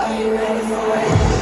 Are you ready for it?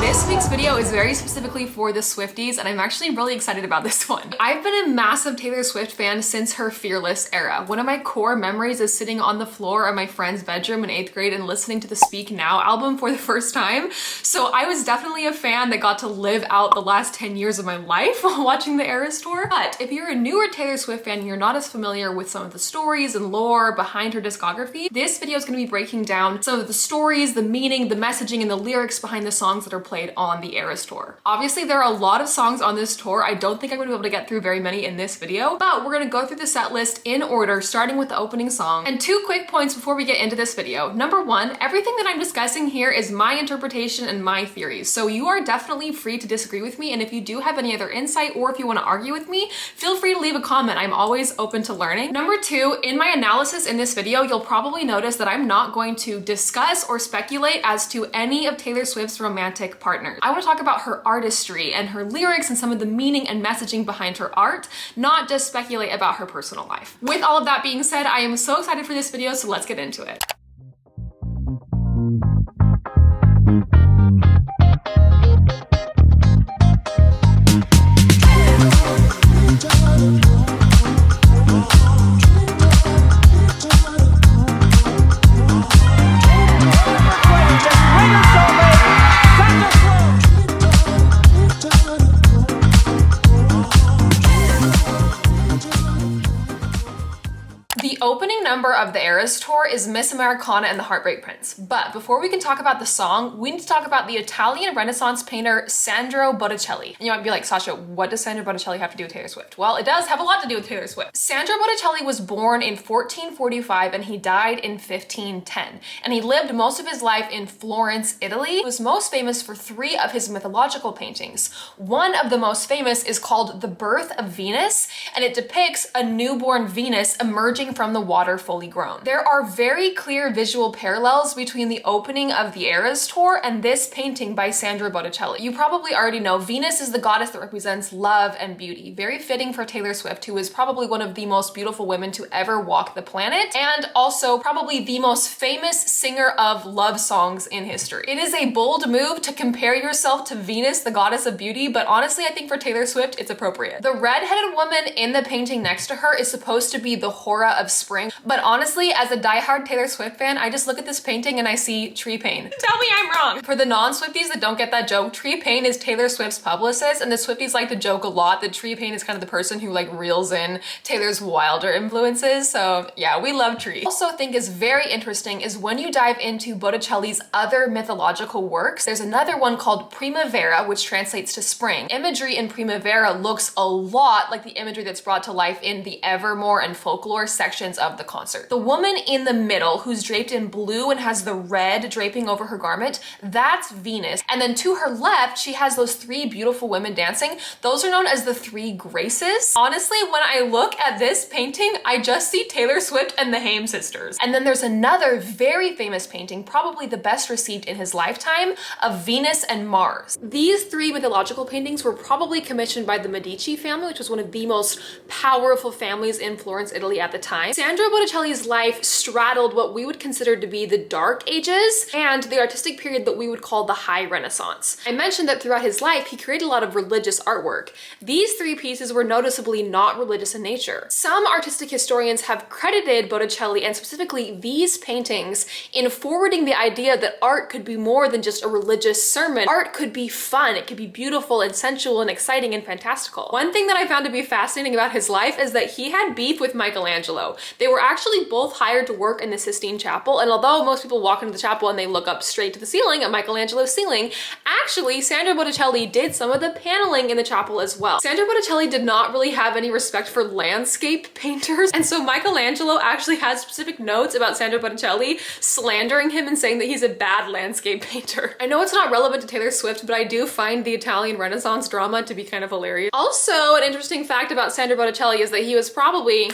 This week's video is very specifically for the Swifties, and I'm actually really excited about this one. I've been a massive Taylor Swift fan since her Fearless era. One of my core memories is sitting on the floor of my friend's bedroom in 8th grade and listening to the Speak Now album for the first time. So I was definitely a fan that got to live out the last 10 years of my life while watching the Eras tour. But if you're a newer Taylor Swift fan and you're not as familiar with some of the stories and lore behind her discography, this video is going to be breaking down some of the stories, the meaning, the messaging, and the lyrics behind the songs that are played on the Eras tour. Obviously, there are a lot of songs on this tour. I don't think I'm going to be able to get through very many in this video, but we're going to go through the set list in order, starting with the opening song. And 2 quick points before we get into this video. Number 1, everything that I'm discussing here is my interpretation and my theories, so you are definitely free to disagree with me, and if you do have any other insight or if you want to argue with me, feel free to leave a comment. I'm always open to learning. Number 2, in my analysis in this video, you'll probably notice that I'm not going to discuss or speculate as to any of Taylor Swift's romantic partners. I want to talk about her artistry and her lyrics and some of the meaning and messaging behind her art, not just speculate about her personal life. With all of that being said, I am so excited for this video, so let's get into it. The opening number of the Eras tour is Miss Americana and the Heartbreak Prince. But before we can talk about the song, we need to talk about the Italian Renaissance painter Sandro Botticelli. And you might be like, Sasha, what does Sandro Botticelli have to do with Taylor Swift? Well, it does have a lot to do with Taylor Swift. Sandro Botticelli was born in 1445 and he died in 1510. And he lived most of his life in Florence, Italy. He was most famous for 3 of his mythological paintings. One of the most famous is called The Birth of Venus, and it depicts a newborn Venus emerging from the water fully grown. There are very clear visual parallels between the opening of the Eras tour and this painting by Sandro Botticelli. You probably already know Venus is the goddess that represents love and beauty. Very fitting for Taylor Swift, who is probably one of the most beautiful women to ever walk the planet, and also probably the most famous singer of love songs in history. It is a bold move to compare yourself to Venus, the goddess of beauty, but honestly, I think for Taylor Swift, it's appropriate. The red-headed woman in the painting next to her is supposed to be the Hora of spring, but honestly, as a diehard Taylor Swift fan, I just look at this painting and I see Tree Paine. Tell me I'm wrong. For the non-Swifties that don't get that joke, Tree Paine is Taylor Swift's publicist, and the Swifties like to joke a lot that Tree Paine is kind of the person who like reels in Taylor's wilder influences, so yeah, we love Tree. Also think is very interesting is when you dive into Botticelli's other mythological works, there's another one called Primavera, which translates to spring. Imagery in Primavera looks a lot like the imagery that's brought to life in the Evermore and Folklore sections of the concert. The woman in the middle who's draped in blue and has the red draping over her garment, that's Venus. And then to her left, she has those 3 beautiful women dancing. Those are known as the 3 Graces. Honestly, when I look at this painting, I just see Taylor Swift and the Haim sisters. And then there's another very famous painting, probably the best received in his lifetime, of Venus and Mars. These 3 mythological paintings were probably commissioned by the Medici family, which was one of the most powerful families in Florence, Italy at the time. Sandro Botticelli's life straddled what we would consider to be the Dark Ages and the artistic period that we would call the High Renaissance. I mentioned that throughout his life, he created a lot of religious artwork. These 3 pieces were noticeably not religious in nature. Some artistic historians have credited Botticelli, and specifically these paintings, in forwarding the idea that art could be more than just a religious sermon. Art could be fun, it could be beautiful and sensual and exciting and fantastical. One thing that I found to be fascinating about his life is that he had beef with Michelangelo. They were actually both hired to work in the Sistine Chapel, and although most people walk into the chapel and they look up straight to the ceiling at Michelangelo's ceiling, actually Sandro Botticelli did some of the paneling in the chapel as well. Sandro Botticelli did not really have any respect for landscape painters, and so Michelangelo actually has specific notes about Sandro Botticelli slandering him and saying that he's a bad landscape painter. I know it's not relevant to Taylor Swift, but I do find the Italian Renaissance drama to be kind of hilarious. Also, an interesting fact about Sandro Botticelli is that he was probably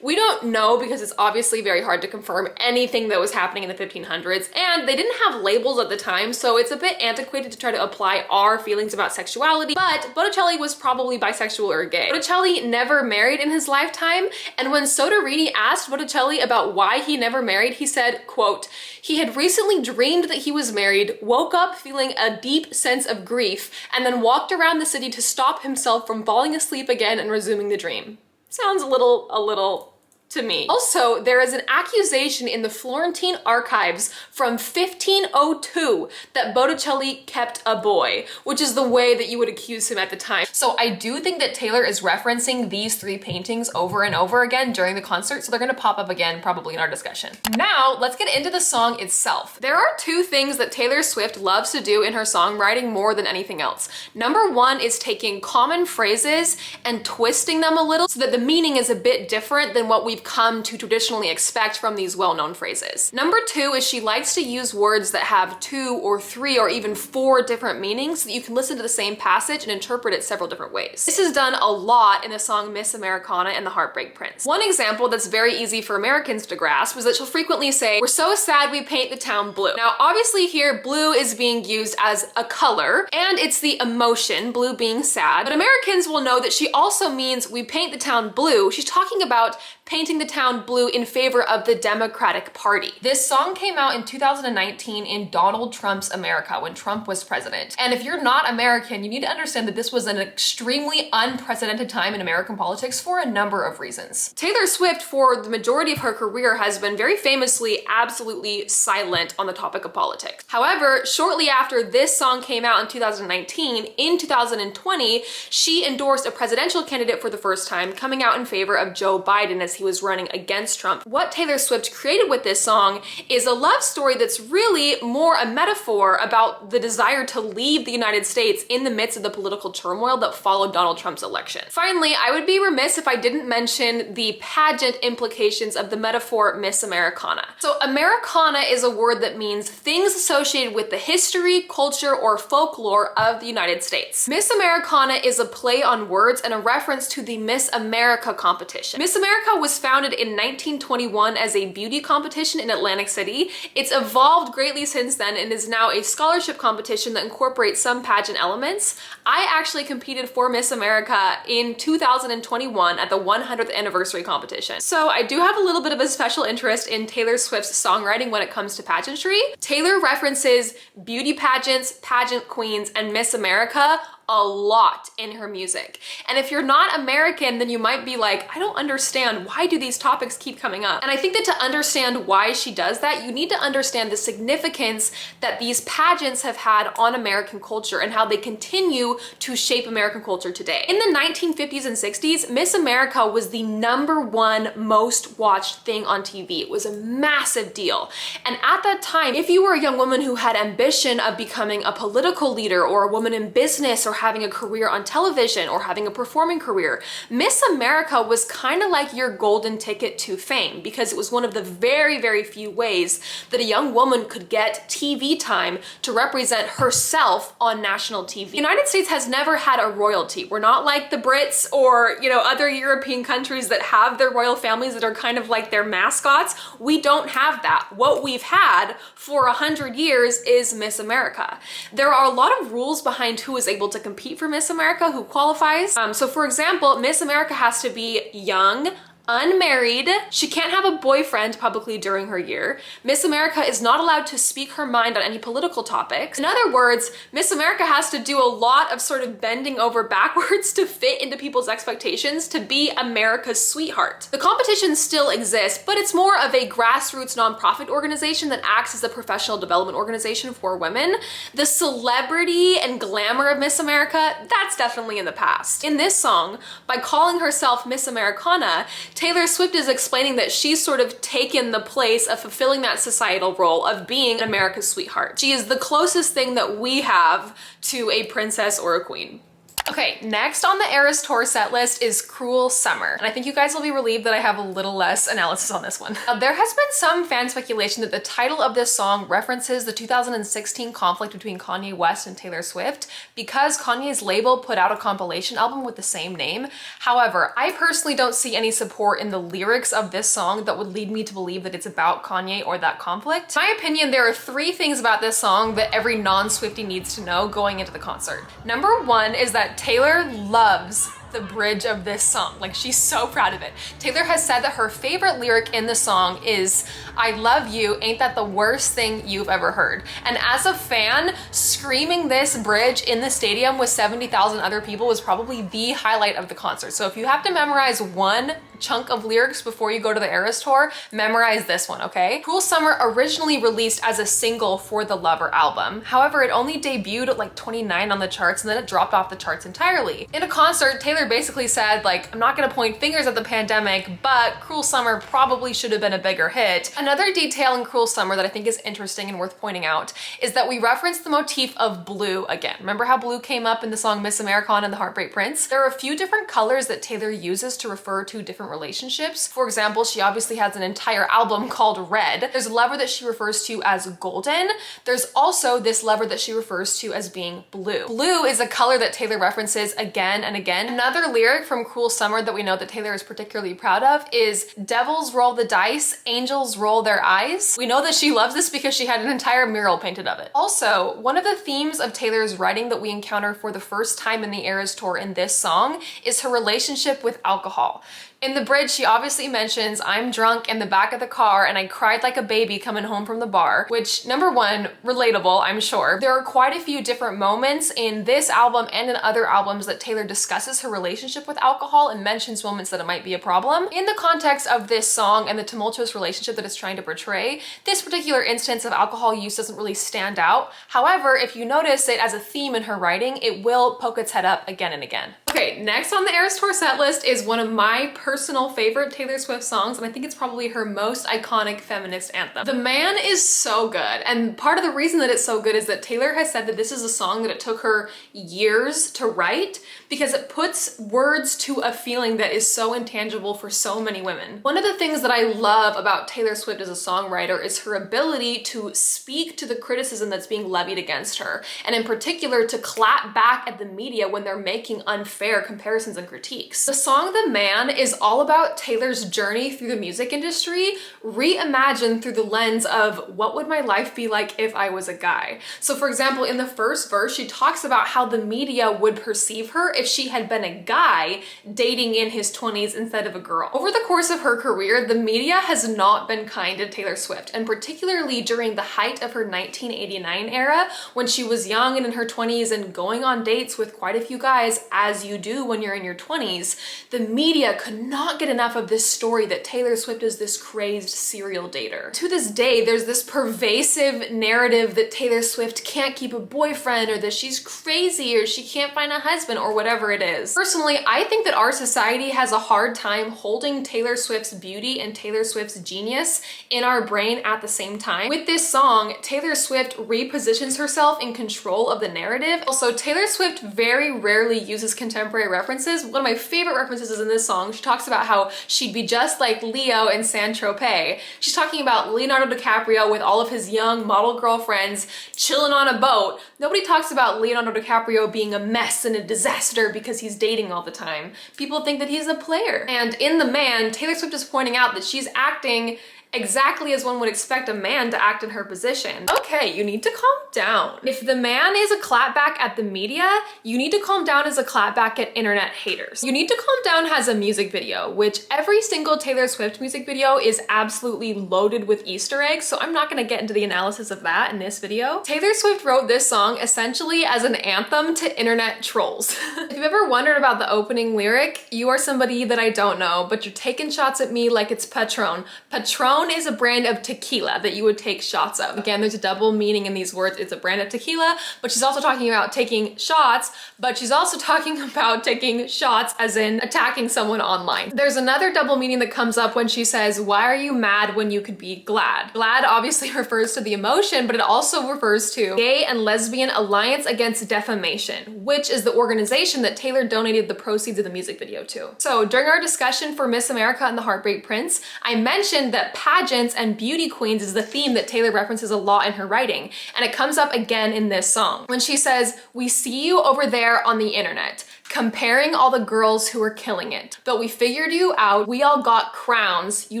We don't know because it's obviously very hard to confirm anything that was happening in the 1500s, and they didn't have labels at the time, so it's a bit antiquated to try to apply our feelings about sexuality, but Botticelli was probably bisexual or gay. Botticelli never married in his lifetime, and when Soderini asked Botticelli about why he never married, he said, quote, "He had recently dreamed that he was married, woke up feeling a deep sense of grief, and then walked around the city to stop himself from falling asleep again and resuming the dream." Sounds a little to me. Also, there is an accusation in the Florentine archives from 1502 that Botticelli kept a boy, which is the way that you would accuse him at the time. So I do think that Taylor is referencing these three paintings over and over again during the concert, so they're gonna pop up again probably in our discussion. Now, let's get into the song itself. There are two things that Taylor Swift loves to do in her songwriting more than anything else. Number one is taking common phrases and twisting them a little so that the meaning is a bit different than what we've come to traditionally expect from these well-known phrases. Number two is she likes to use words that have 2 or 3 or even 4 different meanings so that you can listen to the same passage and interpret it several different ways. This is done a lot in the song Miss Americana and the Heartbreak Prince. One example that's very easy for Americans to grasp is that she'll frequently say, "We're so sad we paint the town blue." Now, obviously here, blue is being used as a color, and it's the emotion, blue being sad, but Americans will know that she also means we paint the town blue. She's talking about painting the town blue in favor of the Democratic Party. This song came out in 2019 in Donald Trump's America when Trump was president. And if you're not American, you need to understand that this was an extremely unprecedented time in American politics for a number of reasons. Taylor Swift, for the majority of her career, has been very famously absolutely silent on the topic of politics. However, shortly after this song came out in 2019, in 2020, she endorsed a presidential candidate for the first time, coming out in favor of Joe Biden as he was running against Trump. What Taylor Swift created with this song is a love story that's really more a metaphor about the desire to leave the United States in the midst of the political turmoil that followed Donald Trump's election. Finally, I would be remiss if I didn't mention the pageant implications of the metaphor Miss Americana. So Americana is a word that means things associated with the history, culture, or folklore of the United States. Miss Americana is a play on words and a reference to the Miss America competition. Miss America was founded in 1921 as a beauty competition in Atlantic City. It's evolved greatly since then and is now a scholarship competition that incorporates some pageant elements. I actually competed for Miss America in 2021 at the 100th anniversary competition. So I do have a little bit of a special interest in Taylor Swift's songwriting when it comes to pageantry. Taylor references beauty pageants, pageant queens, and Miss America a lot in her music. And if you're not American, then you might be like, I don't understand, why do these topics keep coming up? And I think that to understand why she does that, you need to understand the significance that these pageants have had on American culture and how they continue to shape American culture today. In the 1950s and 60s, Miss America was the #1 most watched thing on TV. It was a massive deal. And at that time, if you were a young woman who had ambition of becoming a political leader or a woman in business or having a career on television or having a performing career, Miss America was kind of like your golden ticket to fame because it was one of the very, very few ways that a young woman could get TV time to represent herself on national TV. The United States has never had a royalty. We're not like the Brits or, other European countries that have their royal families that are kind of like their mascots. We don't have that. What we've had for 100 years is Miss America. There are a lot of rules behind who is able to compete for Miss America, who qualifies. So for example, Miss America has to be young, unmarried. She can't have a boyfriend publicly during her year. Miss America is not allowed to speak her mind on any political topics. In other words, Miss America has to do a lot of sort of bending over backwards to fit into people's expectations to be America's sweetheart. The competition still exists, but it's more of a grassroots nonprofit organization that acts as a professional development organization for women. The celebrity and glamour of Miss America, that's definitely in the past. In this song, by calling herself Miss Americana, Taylor Swift is explaining that she's sort of taken the place of fulfilling that societal role of being America's sweetheart. She is the closest thing that we have to a princess or a queen. Okay, next on the Eras Tour set list is Cruel Summer. And I think you guys will be relieved that I have a little less analysis on this one. There has been some fan speculation that the title of this song references the 2016 conflict between Kanye West and Taylor Swift because Kanye's label put out a compilation album with the same name. However, I personally don't see any support in the lyrics of this song that would lead me to believe that it's about Kanye or that conflict. In my opinion, there are 3 things about this song that every non-Swiftie needs to know going into the concert. Number 1 is that Taylor loves the bridge of this song. Like, she's so proud of it. Taylor has said that her favorite lyric in the song is, "I love you, ain't that the worst thing you've ever heard?" And as a fan, screaming this bridge in the stadium with 70,000 other people was probably the highlight of the concert. So if you have to memorize one chunk of lyrics before you go to the Eras Tour, memorize this one, okay? Cruel Summer originally released as a single for the Lover album. However, it only debuted at like 29 on the charts and then it dropped off the charts entirely. In a concert, Taylor basically said, like, I'm not gonna point fingers at the pandemic, but Cruel Summer probably should have been a bigger hit. Another detail in Cruel Summer that I think is interesting and worth pointing out is that we reference the motif of blue again. Remember how blue came up in the song Miss Americana and the Heartbreak Prince? There are a few different colors that Taylor uses to refer to different relationships. For example, she obviously has an entire album called Red. There's a lover that she refers to as golden. There's also this lover that she refers to as being blue. Blue is a color that Taylor references again and again. Another lyric from Cruel Summer that we know that Taylor is particularly proud of is, "Devils roll the dice, angels roll their eyes." We know that she loves this because she had an entire mural painted of it. Also, one of the themes of Taylor's writing that we encounter for the first time in the Eras Tour in this song is her relationship with alcohol. In the bridge, she obviously mentions, "I'm drunk in the back of the car and I cried like a baby coming home from the bar," which, number 1, relatable, I'm sure. There are quite a few different moments in this album and in other albums that Taylor discusses her relationship with alcohol and mentions moments that it might be a problem. In the context of this song and the tumultuous relationship that it's trying to portray, this particular instance of alcohol use doesn't really stand out. However, if you notice it as a theme in her writing, it will poke its head up again and again. Okay, next on the Eras Tour set list is one of my personal favorite Taylor Swift songs, and I think it's probably her most iconic feminist anthem. The Man is so good, and part of the reason that it's so good is that Taylor has said that this is a song that it took her years to write because it puts words to a feeling that is so intangible for so many women. One of the things that I love about Taylor Swift as a songwriter is her ability to speak to the criticism that's being levied against her, and in particular to clap back at the media when they're making unfair comparisons and critiques. The song The Man is all about Taylor's journey through the music industry, reimagined through the lens of what would my life be like if I was a guy. So for example, in the first verse, she talks about how the media would perceive her if she had been a guy dating in his 20s instead of a girl. Over the course of her career, the media has not been kind to Taylor Swift, and particularly during the height of her 1989 era, when she was young and in her 20s and going on dates with quite a few guys, as you do when you're in your 20s, the media could not get enough of this story that Taylor Swift is this crazed serial dater. To this day, there's this pervasive narrative that Taylor Swift can't keep a boyfriend, or that she's crazy, or she can't find a husband, or whatever it is. Personally, I think that our society has a hard time holding Taylor Swift's beauty and Taylor Swift's genius in our brain at the same time. With this song, Taylor Swift repositions herself in control of the narrative. Also, Taylor Swift very rarely uses contemporary references. One of my favorite references is in this song. She talks about how she'd be just like Leo in Saint-Tropez. She's talking about Leonardo DiCaprio with all of his young model girlfriends chilling on a boat. Nobody talks about Leonardo DiCaprio being a mess and a disaster because he's dating all the time. People think that he's a player. And in The Man, Taylor Swift is pointing out that she's acting exactly as one would expect a man to act in her position. Okay, you need to calm down. If The Man is a clapback at the media, you need to calm down as a clapback at internet haters. You need to calm down has a music video, which every single Taylor Swift music video is absolutely loaded with Easter eggs, so I'm not gonna get into the analysis of that in this video. Taylor Swift wrote this song essentially as an anthem to internet trolls. If you've ever wondered about the opening lyric, you are somebody that I don't know, but you're taking shots at me like it's Patron. Patron Patron is a brand of tequila that you would take shots of. Again, there's a double meaning in these words. It's a brand of tequila, but she's also talking about taking shots, but she's also talking about taking shots as in attacking someone online. There's another double meaning that comes up when she says, why are you mad when you could be glad? Glad obviously refers to the emotion, but it also refers to Gay and Lesbian Alliance Against Defamation, which is the organization that Taylor donated the proceeds of the music video to. So during our discussion for Miss America and the Heartbreak Prince, I mentioned that pageants and beauty queens is the theme that Taylor references a lot in her writing, and it comes up again in this song when she says, we see you over there on the internet, comparing all the girls who are killing it. But we figured you out, we all got crowns, you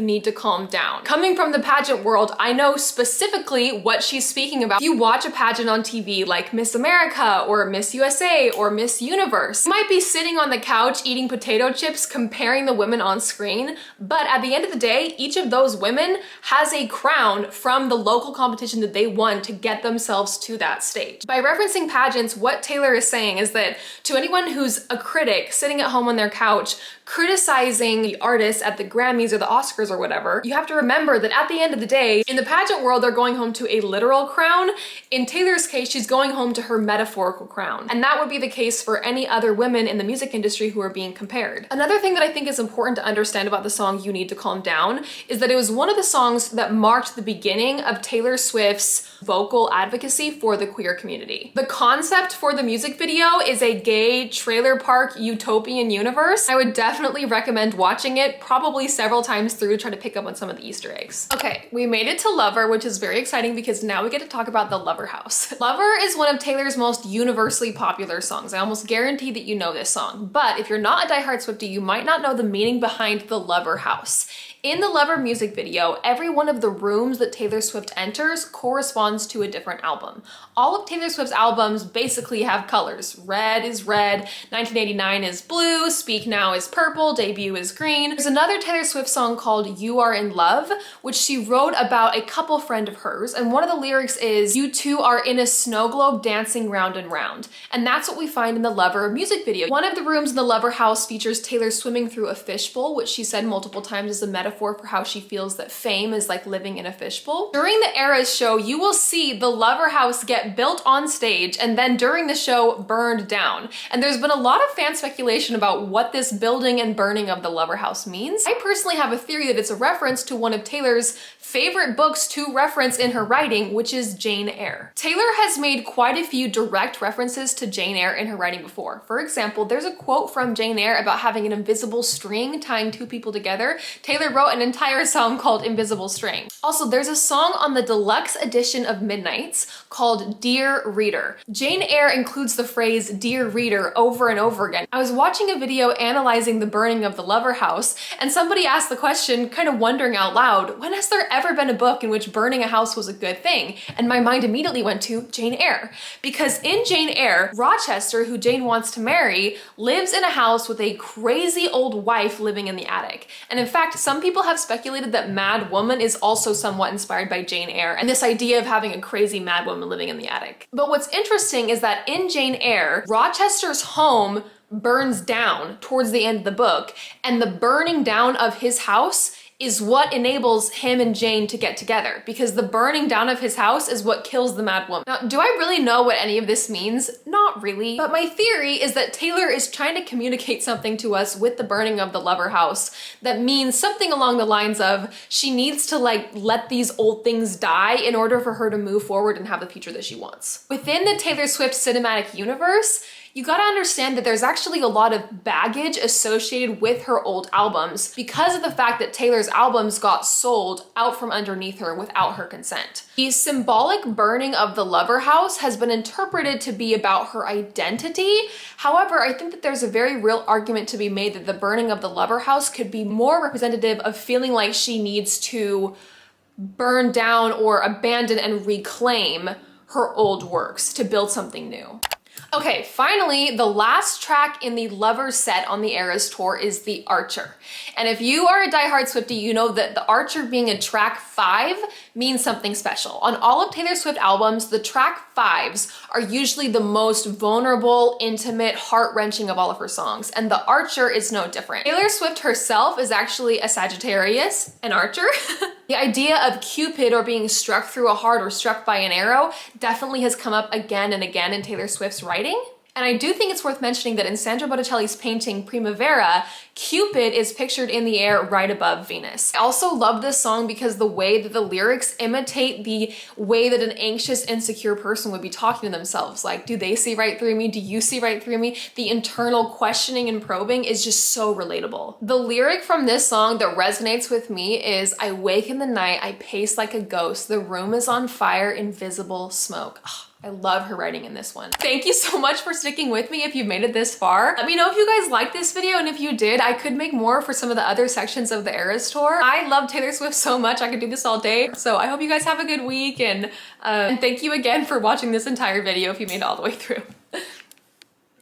need to calm down. Coming from the pageant world, I know specifically what she's speaking about. If you watch a pageant on TV like Miss America or Miss USA or Miss Universe, you might be sitting on the couch eating potato chips comparing the women on screen, but at the end of the day, each of those women has a crown from the local competition that they won to get themselves to that stage. By referencing pageants, what Taylor is saying is that to anyone who's a critic sitting at home on their couch criticizing the artists at the Grammys or the Oscars or whatever, you have to remember that at the end of the day, in the pageant world, they're going home to a literal crown. In Taylor's case, she's going home to her metaphorical crown. And that would be the case for any other women in the music industry who are being compared. Another thing that I think is important to understand about the song You Need to Calm Down is that it was one of the songs that marked the beginning of Taylor Swift's vocal advocacy for the queer community. The concept for the music video is a gay trailer park utopian universe. I would definitely recommend watching it probably several times through to try to pick up on some of the Easter eggs. Okay, we made it to Lover, which is very exciting because now we get to talk about the Lover House. Lover is one of Taylor's most universally popular songs. I almost guarantee that you know this song, but if you're not a diehard Swiftie, you might not know the meaning behind the Lover House. In the Lover music video, every one of the rooms that Taylor Swift enters corresponds to a different album. All of Taylor Swift's albums basically have colors. Red is red, 1989 is blue, Speak Now is purple, Debut is green. There's another Taylor Swift song called You Are in Love, which she wrote about a couple friend of hers, and one of the lyrics is, you two are in a snow globe dancing round and round. And that's what we find in the Lover music video. One of the rooms in the Lover house features Taylor swimming through a fishbowl, which she said multiple times is a metaphor for how she feels that fame is like living in a fishbowl. During the Eras show, you will see the Lover house get built on stage and then during the show burned down. And there's been a lot of fan speculation about what this building and burning of the Lover house means. I personally have a theory that it's a reference to one of Taylor's favorite books to reference in her writing, which is Jane Eyre. Taylor has made quite a few direct references to Jane Eyre in her writing before. For example, there's a quote from Jane Eyre about having an invisible string tying two people together. Taylor wrote an entire song called Invisible String. Also, there's a song on the deluxe edition of Midnights called Dear Reader. Jane Eyre includes the phrase Dear Reader over and over again. I was watching a video analyzing the burning of the Lover house, and somebody asked the question, kind of wondering out loud, when has there ever been a book in which burning a house was a good thing? And my mind immediately went to Jane Eyre. Because in Jane Eyre, Rochester, who Jane wants to marry, lives in a house with a crazy old wife living in the attic. And in fact, some people have speculated that Mad Woman is also somewhat inspired by Jane Eyre and this idea of having a crazy mad woman living in the attic. But what's interesting is that in Jane Eyre, Rochester's home burns down towards the end of the book, and the burning down of his house is what enables him and Jane to get together, because the burning down of his house is what kills the mad woman. Now, do I really know what any of this means? Not really, but my theory is that Taylor is trying to communicate something to us with the burning of the Lover house that means something along the lines of she needs to like let these old things die in order for her to move forward and have the future that she wants. Within the Taylor Swift cinematic universe, you gotta understand that there's actually a lot of baggage associated with her old albums because of the fact that Taylor's albums got sold out from underneath her without her consent. The symbolic burning of the Lover house has been interpreted to be about her identity. However, I think that there's a very real argument to be made that the burning of the Lover house could be more representative of feeling like she needs to burn down or abandon and reclaim her old works to build something new. Okay, finally, the last track in the Lover set on the Eras tour is The Archer. And if you are a diehard Swiftie, you know that The Archer being a track 5 means something special. On all of Taylor Swift albums, the track 5s are usually the most vulnerable, intimate, heart-wrenching of all of her songs, and The Archer is no different. Taylor Swift herself is actually a Sagittarius, an Archer. The idea of Cupid or being struck through a heart or struck by an arrow definitely has come up again and again in Taylor Swift's writing. And I do think it's worth mentioning that in Sandro Botticelli's painting Primavera, Cupid is pictured in the air right above Venus. I also love this song because the way that the lyrics imitate the way that an anxious, insecure person would be talking to themselves. Like, do they see right through me? Do you see right through me? The internal questioning and probing is just so relatable. The lyric from this song that resonates with me is, I wake in the night, I pace like a ghost, the room is on fire, invisible smoke. Ugh. I love her writing in this one. Thank you so much for sticking with me if you've made it this far. Let me know if you guys liked this video, and if you did, I could make more for some of the other sections of the Eras Tour. I love Taylor Swift so much, I could do this all day. So I hope you guys have a good week, and thank you again for watching this entire video if you made it all the way through.